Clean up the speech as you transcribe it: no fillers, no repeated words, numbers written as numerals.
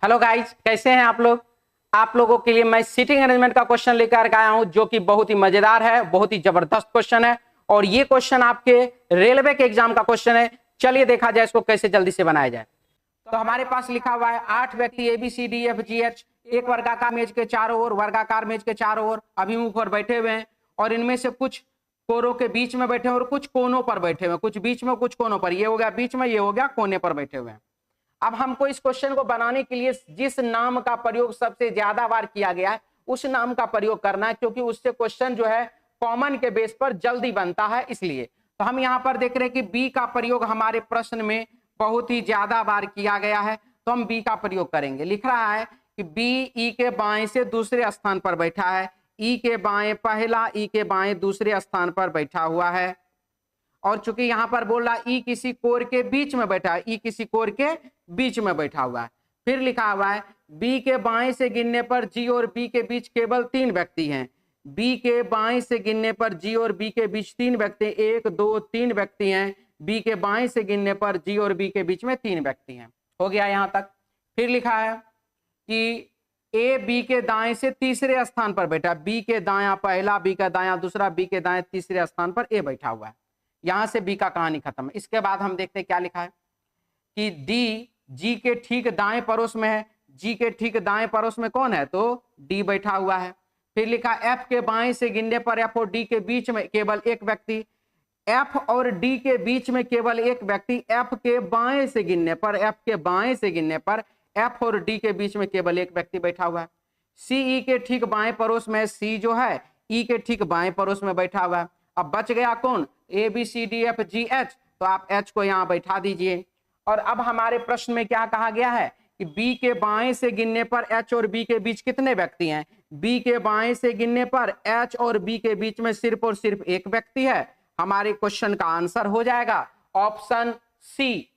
Hello guys, कैसे हैं आप लोग। आप लोगों के लिए मैं सीटिंग अरेंजमेंट का क्वेश्चन लेकर आया हूं जो कि बहुत ही मजेदार है, बहुत ही जबरदस्त क्वेश्चन है। और ये क्वेश्चन आपके रेलवे के एग्जाम का क्वेश्चन है। चलिए देखा जाए इसको कैसे जल्दी से बनाया जाए। तो हमारे पास लिखा हुआ है 8 व्यक्ति ABCDFGH एक वर्गाकार मेज के चारों ओर, वर्गाकार मेज के चारों ओर अभिमुख पर बैठे हुए हैं। और इनमें से कुछ कोरों के बीच में बैठे हैं और कुछ कोनों पर बैठे हुए हैं, कुछ बीच में कुछ कोनों पर। ये हो गया बीच में, ये हो गया कोने पर बैठे हुए हैं। अब हमको इस क्वेश्चन को बनाने के लिए जिस नाम का प्रयोग सबसे ज्यादा बार किया गया है उस नाम का प्रयोग करना है, क्योंकि उससे क्वेश्चन जो है कॉमन के बेस पर जल्दी बनता है। इसलिए तो हम यहां पर देख रहे हैं कि बी का प्रयोग हमारे प्रश्न में बहुत ही ज्यादा बार किया गया है, तो हम बी का प्रयोग करेंगे। लिख रहा है कि बी ई के बाएं से दूसरे स्थान पर बैठा है, ई के बाएं पहला, ई के बाएं दूसरे स्थान पर बैठा हुआ है। और चूंकि यहां पर बोल रहा ई किसी कोर के बीच में बैठा है, ई किसी कोर के बीच में बैठा हुआ है। फिर लिखा हुआ है बी के बाएं से गिनने पर जी और बी के बीच केवल 3 व्यक्ति हैं। बी के बाएं से गिनने पर जी और बी के बीच 3 व्यक्ति, 1 2 3 व्यक्ति हैं। बी के बाएं से गिनने पर जी और बी के बीच में 3 व्यक्ति हैं। हो गया यहां तक। फिर लिखा है कि ए बी के दाएं से तीसरे स्थान पर बैठा, बी के दायां पहला, बी का दायां दूसरा, बी के दाएं तीसरे स्थान पर ए बैठा हुआ है। यहां से बी का कहानी खत्म है। इसके बाद हम देखते हैं क्या लिखा है कि डी जी के ठीक दाएं पड़ोस में है। जी के ठीक दाएं पड़ोस में कौन है, तो डी बैठा हुआ है। फिर लिखा एफ के बाएं से गिनने पर एफ और डी के बीच में केवल एक व्यक्ति, एफ और डी के बीच में केवल एक व्यक्ति, एफ के बाएं से गिनने पर, एफ के बाएं से गिनने पर एफ और डी के बीच में केवल एक व्यक्ति बैठा हुआ है। सी ई के ठीक बाएं पड़ोस में, सी जो है ई के ठीक बाएं पड़ोस में बैठा हुआ है। अब बच गया कौन, ABCDFGH, तो आप H को यहां बैठा दीजिए। और अब हमारे प्रश्न में क्या कहा गया है कि B के बाएं से गिनने पर H और B के बीच कितने व्यक्ति हैं। B के बाएं से गिनने पर H और B के बीच में सिर्फ और सिर्फ एक व्यक्ति है। हमारे क्वेश्चन का आंसर हो जाएगा ऑप्शन सी।